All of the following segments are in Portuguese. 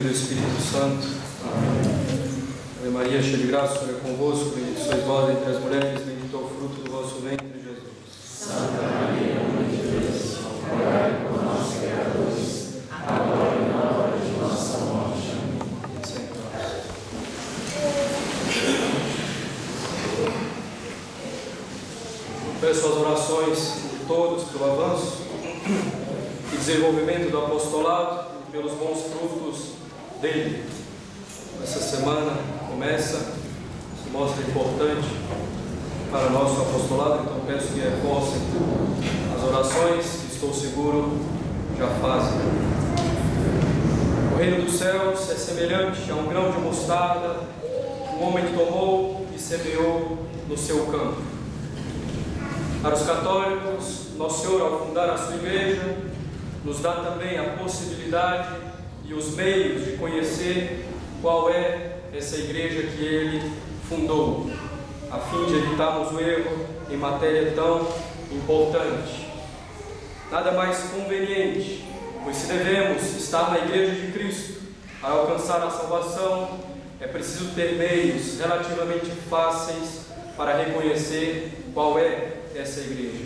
Do Espírito Santo. Ave Maria, cheia de graça, o Senhor é convosco, bendita sois vós entre as mulheres, bendito é o fruto do vosso ventre, Jesus. Santa Maria, Mãe de Deus, rogai por nós, pecadores, agora e na hora de nossa morte. Amém. Sempre nós. Peço as orações de todos pelo avanço e desenvolvimento do apostolado e pelos bons frutos dele. Essa semana se mostra importante para o nosso apostolado, então peço que reforcem as orações que estou seguro já fazem. O reino dos céus é semelhante a um grão de mostarda que um homem tomou e semeou no seu campo. Para os católicos, Nosso Senhor, ao fundar a sua igreja, nos dá também a possibilidade e os meios de conhecer qual é essa igreja que Ele fundou, a fim de evitarmos o erro em matéria tão importante. Nada mais conveniente, pois se devemos estar na igreja de Cristo para alcançar a salvação, é preciso ter meios relativamente fáceis para reconhecer qual é essa igreja.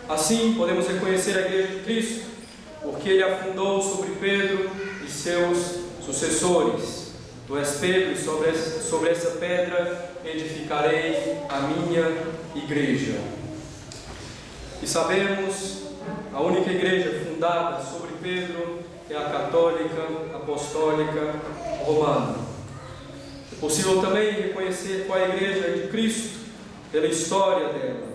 Assim, podemos reconhecer a igreja de Cristo, porque Ele a fundou sobre Pedro e seus sucessores. Tu és Pedro, e sobre essa pedra edificarei a minha igreja. E sabemos, a única igreja fundada sobre Pedro é a católica, apostólica, romana. É possível também reconhecer qual é a igreja de Cristo pela história dela.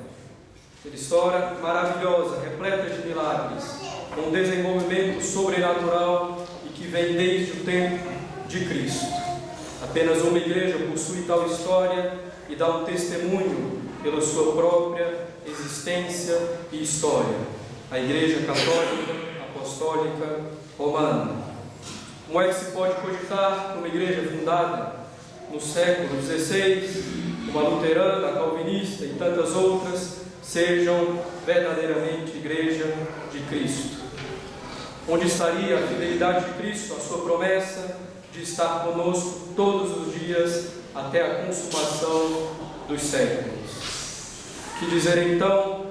Pela história maravilhosa, repleta de milagres, com um desenvolvimento sobrenatural e que vem desde o tempo de Cristo. Apenas uma igreja possui tal história e dá um testemunho pela sua própria existência e história: a Igreja Católica Apostólica Romana. Como é que se pode cogitar que uma igreja fundada no século XVI, uma luterana, calvinista e tantas outras, sejam verdadeiramente Igreja de Cristo? Onde estaria a fidelidade de Cristo, a sua promessa de estar conosco todos os dias até a consumação dos séculos? Que dizer então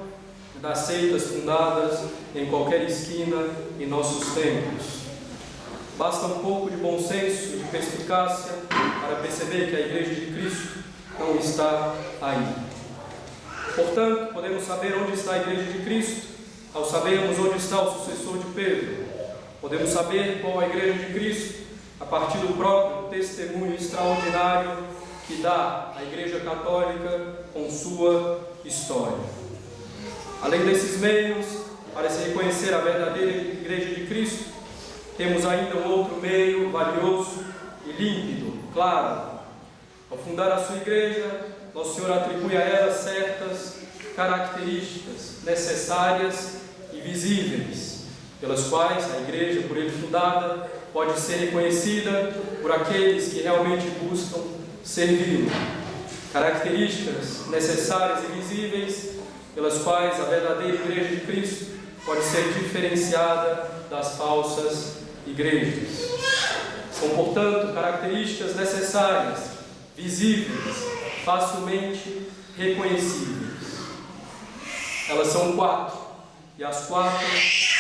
das seitas fundadas em qualquer esquina em nossos tempos? Basta um pouco de bom senso e de perspicácia para perceber que a Igreja de Cristo não está aí. Portanto, podemos saber onde está a Igreja de Cristo ao sabermos onde está o sucessor de Pedro. Podemos saber qual é a Igreja de Cristo a partir do próprio testemunho extraordinário que dá a Igreja Católica com sua história. Além desses meios, para se reconhecer a verdadeira Igreja de Cristo, temos ainda um outro meio valioso e límpido, claro. Ao fundar a sua igreja, Nosso Senhor atribui a ela certas características necessárias e visíveis, pelas quais a igreja, por Ele fundada, pode ser reconhecida por aqueles que realmente buscam servi-lo. Características necessárias e visíveis, pelas quais a verdadeira Igreja de Cristo pode ser diferenciada das falsas igrejas. São, portanto, características necessárias, visíveis, facilmente reconhecíveis. Elas são 4, e as 4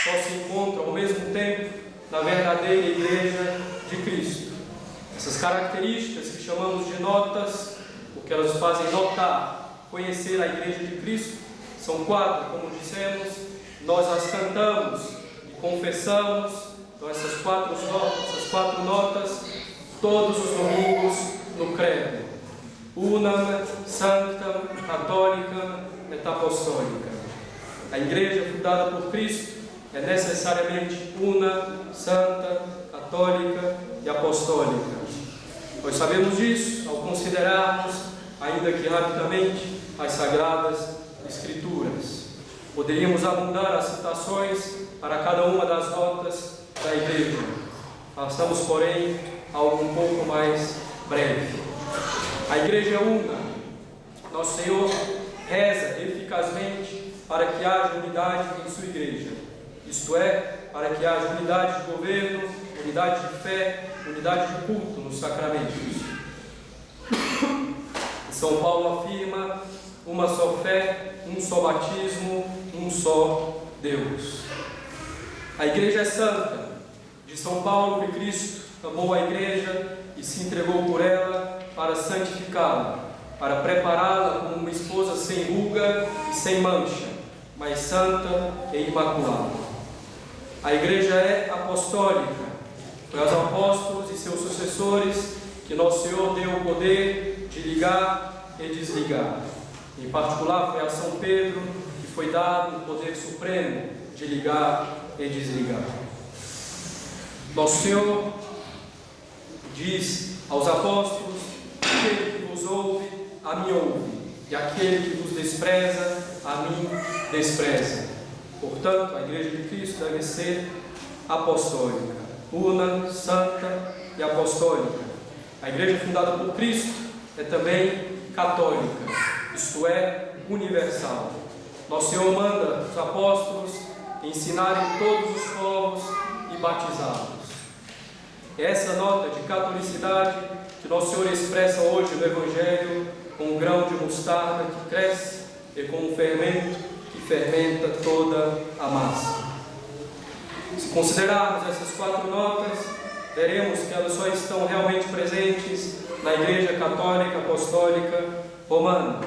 só se encontram ao mesmo tempo na verdadeira Igreja de Cristo. Essas características que chamamos de notas, porque elas fazem notar, conhecer a Igreja de Cristo, são 4, como dissemos, nós as cantamos e confessamos. Então essas quatro notas, todos os domingos no credo: Unam, Sanctam, Católica et Apostolica. A igreja fundada por Cristo é necessariamente una, santa, católica e apostólica. Nós sabemos disso ao considerarmos, ainda que rapidamente, as Sagradas Escrituras. Poderíamos abundar as citações para cada uma das notas da igreja. Façamos, porém, algo um pouco mais breve. A igreja é una. Nosso Senhor reza eficazmente para que haja unidade em sua igreja, isto é, para que haja unidade de governo, unidade de fé, unidade de culto nos sacramentos. São Paulo afirma uma só fé, um só batismo, um só Deus. A Igreja é santa. De São Paulo que Cristo amou a Igreja e se entregou por ela para santificá-la, para prepará-la como uma esposa sem ruga e sem mancha, mas santa e imaculada. A Igreja é apostólica. Foi aos apóstolos e seus sucessores que nosso Senhor deu o poder de ligar e desligar. Em particular, foi a São Pedro que foi dado o poder supremo de ligar e desligar. Nosso Senhor diz aos apóstolos: aquele que vos ouve, a mim ouve, e aquele que vos despreza, a mim despreza. Portanto, a Igreja de Cristo deve ser apostólica, una, santa e apostólica. A Igreja fundada por Cristo é também católica, isto é, universal. Nosso Senhor manda os apóstolos ensinarem todos os povos e batizá-los. É essa nota de catolicidade que Nosso Senhor expressa hoje no Evangelho com um grão de mostarda que cresce e com um fermento que fermenta toda a massa. Se considerarmos essas 4 notas, veremos que elas só estão realmente presentes na Igreja Católica Apostólica Romana.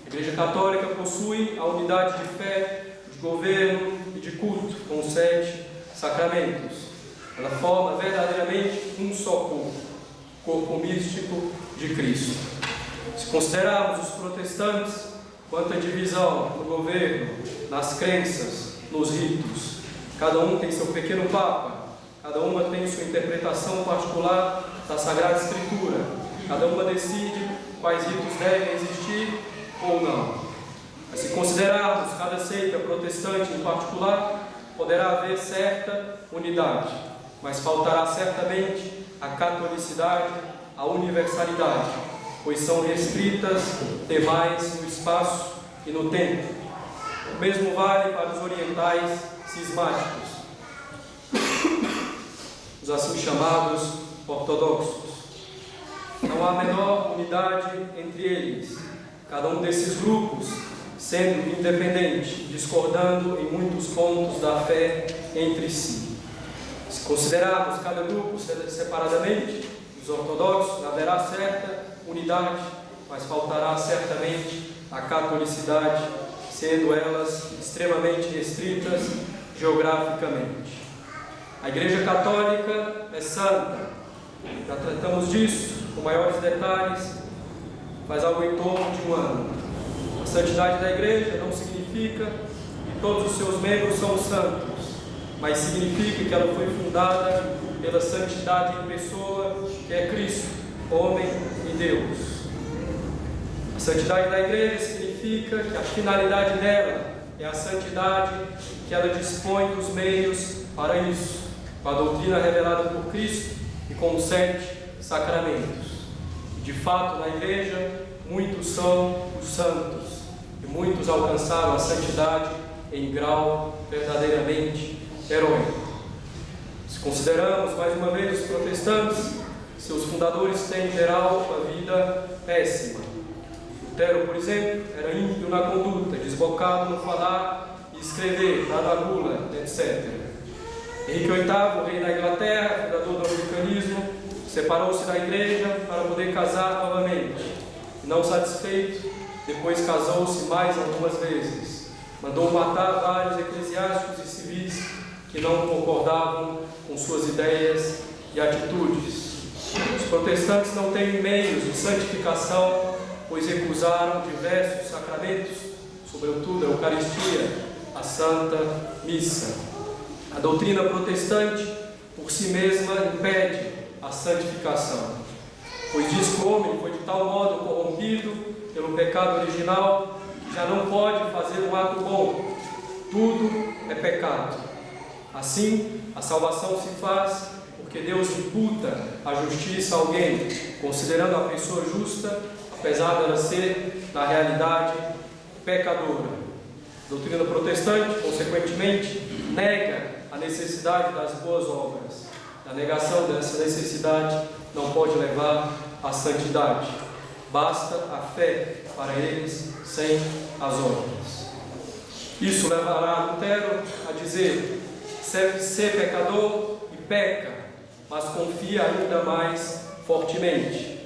A Igreja Católica possui a unidade de fé, de governo e de culto, com os 7 sacramentos. Ela forma verdadeiramente um só corpo místico de Cristo. Se considerarmos os protestantes quanto à divisão no governo, nas crenças, nos ritos, cada um tem seu pequeno papa, cada uma tem sua interpretação particular da Sagrada Escritura, cada uma decide quais ritos devem existir ou não. Mas se considerarmos cada seita protestante em particular, poderá haver certa unidade, mas faltará certamente a catolicidade, a universalidade, pois são restritas demais no espaço e no tempo. O mesmo vale para os orientais cismáticos, os assim chamados ortodoxos. Não há menor unidade entre eles, cada um desses grupos sendo independente, discordando em muitos pontos da fé entre si. Se considerarmos cada grupo separadamente, os ortodoxos, haverá certa unidade, mas faltará certamente a catolicidade, sendo elas extremamente restritas geograficamente. A Igreja Católica é santa. Já tratamos disso com maiores detalhes faz algo em torno de um ano. A santidade da Igreja não significa que todos os seus membros são santos, mas significa que ela foi fundada pela santidade em pessoa, que é Cristo, homem e Deus. A santidade da Igreja significa que a finalidade dela é a santidade, que ela dispõe dos meios para isso, com a doutrina revelada por Cristo e com os 7 sacramentos. De fato, na Igreja, muitos são os santos e muitos alcançaram a santidade em grau verdadeiramente heróico. Se consideramos mais uma vez os protestantes, seus fundadores têm em geral uma vida péssima. Lutero, por exemplo, era ímpio na conduta, desbocado no falar e escrever, nada gula, etc. Henrique VIII, rei da Inglaterra, fundador do anglicanismo, separou-se da Igreja para poder casar novamente. Não satisfeito, depois casou-se mais algumas vezes. Mandou matar vários eclesiásticos e civis que não concordavam com suas ideias e atitudes. Os protestantes não têm meios de santificação, pois recusaram diversos sacramentos, sobretudo a Eucaristia, a Santa Missa. A doutrina protestante, por si mesma, impede a santificação, pois diz que o homem foi de tal modo corrompido pelo pecado original que já não pode fazer um ato bom. Tudo é pecado. Assim, a salvação se faz porque Deus imputa a justiça a alguém, considerando a pessoa justa, apesar dela ser, na realidade, pecadora. A doutrina protestante, consequentemente, nega a necessidade das boas obras, da A negação dessa necessidade não pode levar à santidade. Basta a fé para eles sem as obras. Isso levará Lutero a dizer: ser pecador e peca, mas confia ainda mais fortemente.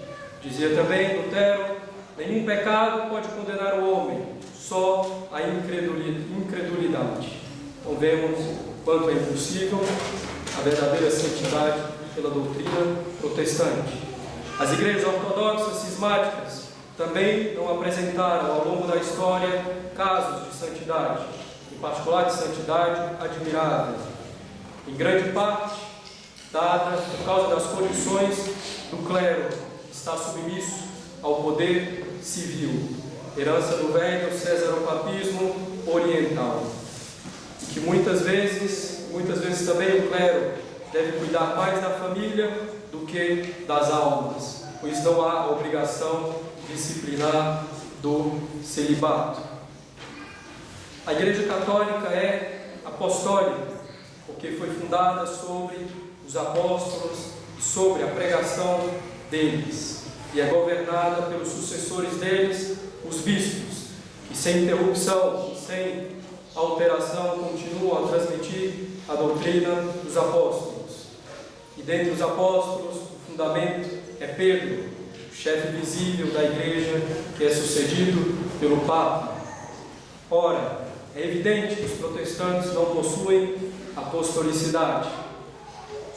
Dizia também Lutero: nenhum pecado pode condenar o homem, só a incredulidade. Então vemos quanto é impossível a verdadeira santidade pela doutrina protestante. As igrejas ortodoxas cismáticas também não apresentaram ao longo da história casos de santidade, em particular de santidade admirável, em grande parte dada por causa das condições do clero que está submisso ao poder civil, herança do velho cesaropapismo oriental, e que muitas vezes também o clero deve cuidar mais da família do que das almas, pois não há obrigação disciplinar do celibato. A Igreja Católica é apostólica, porque foi fundada sobre os apóstolos e sobre a pregação deles, e é governada pelos sucessores deles, os bispos, que sem interrupção, sem alteração, continuam a transmitir a doutrina dos apóstolos. E dentre os apóstolos, o fundamento é Pedro, o chefe visível da igreja, que é sucedido pelo Papa. Ora, é evidente que os protestantes não possuem apostolicidade.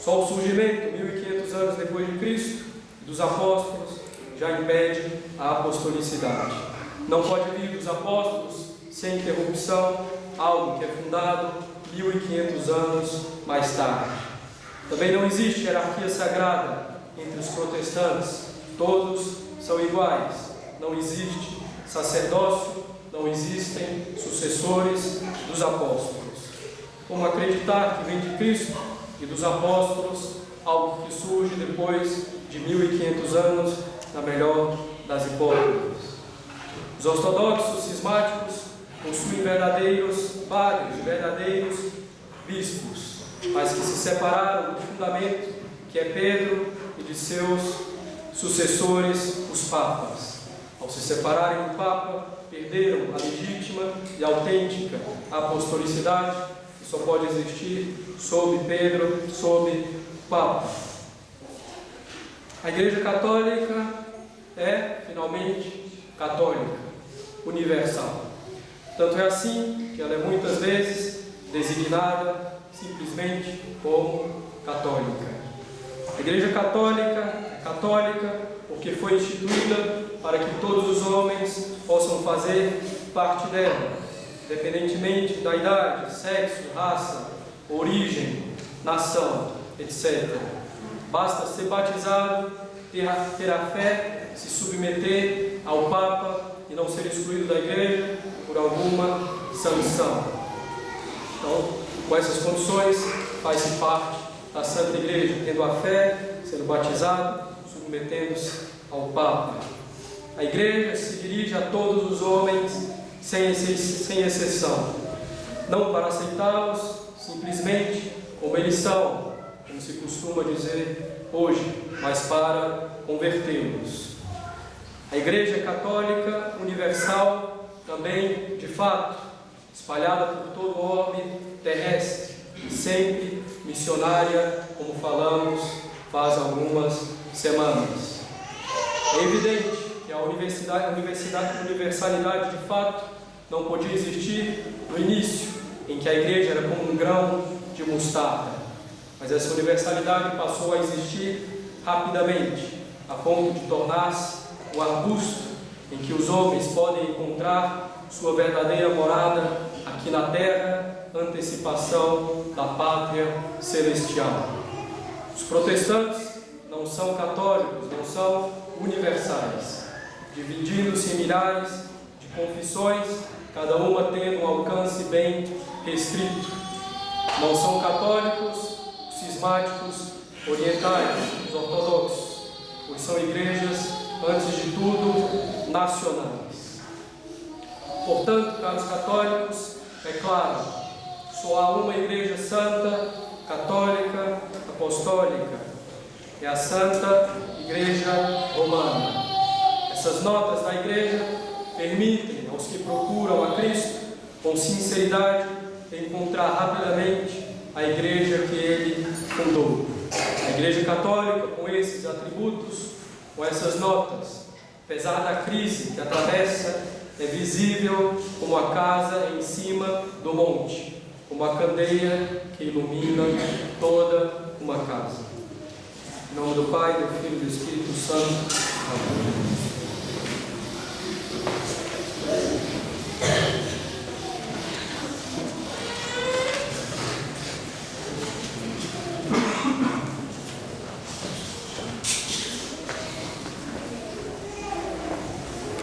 Só o surgimento, 1500 anos depois de Cristo, dos apóstolos, já impede a apostolicidade. Não pode vir dos apóstolos sem interrupção algo que é fundado 1500 anos mais tarde. Também não existe hierarquia sagrada entre os protestantes, todos são iguais. Não existe sacerdócio, não existem sucessores dos apóstolos. Como acreditar que vem de Cristo e dos apóstolos algo que surge depois de 1500 anos, na melhor das hipóteses? Os ortodoxos cismáticos possuem verdadeiros padres, verdadeiros bispos, mas que se separaram do fundamento que é Pedro e de seus sucessores, os papas. Ao se separarem do Papa, perderam a legítima e autêntica apostolicidade, que só pode existir sob Pedro, sob o Papa. A Igreja Católica é, finalmente, católica, universal. Tanto é assim que ela é muitas vezes designada simplesmente como católica. A Igreja Católica é católica porque foi instituída para que todos os homens possam fazer parte dela, independentemente da idade, sexo, raça, origem, nação, etc. Basta ser batizado, ter a fé, se submeter ao Papa e não ser excluído da igreja por alguma sanção. Então, com essas condições, faz-se parte da Santa Igreja, tendo a fé, sendo batizado, submetendo-se ao Papa. A igreja se dirige a todos os homens sem exceção, não para aceitá-los simplesmente como eles são, como se costuma dizer hoje, mas para convertê-los. A Igreja Católica Universal também, de fato, espalhada por todo o orbe terrestre, sempre missionária, como falamos faz algumas semanas. É evidente que a universalidade de fato não podia existir no início, em que a igreja era como um grão de mostarda, mas essa universalidade passou a existir rapidamente, a ponto de tornar-se o arbusto em que os homens podem encontrar sua verdadeira morada aqui na terra, antecipação da pátria celestial. Os protestantes não são católicos, não são universais, dividindo-se em milhares de confissões, cada uma tendo um alcance bem restrito. Não são católicos, cismáticos, orientais, os ortodoxos, pois são igrejas, antes de tudo, nacionais. Portanto, caros católicos, é claro, só há uma igreja santa, católica, apostólica e a Santa Igreja Romana. Essas notas da Igreja permitem aos que procuram a Cristo com sinceridade encontrar rapidamente a Igreja que Ele fundou. A Igreja Católica, com esses atributos, com essas notas, apesar da crise que atravessa, é visível como a casa em cima do monte, como a candeia que ilumina toda uma casa. Em nome do Pai, do Filho e do Espírito Santo. Amém.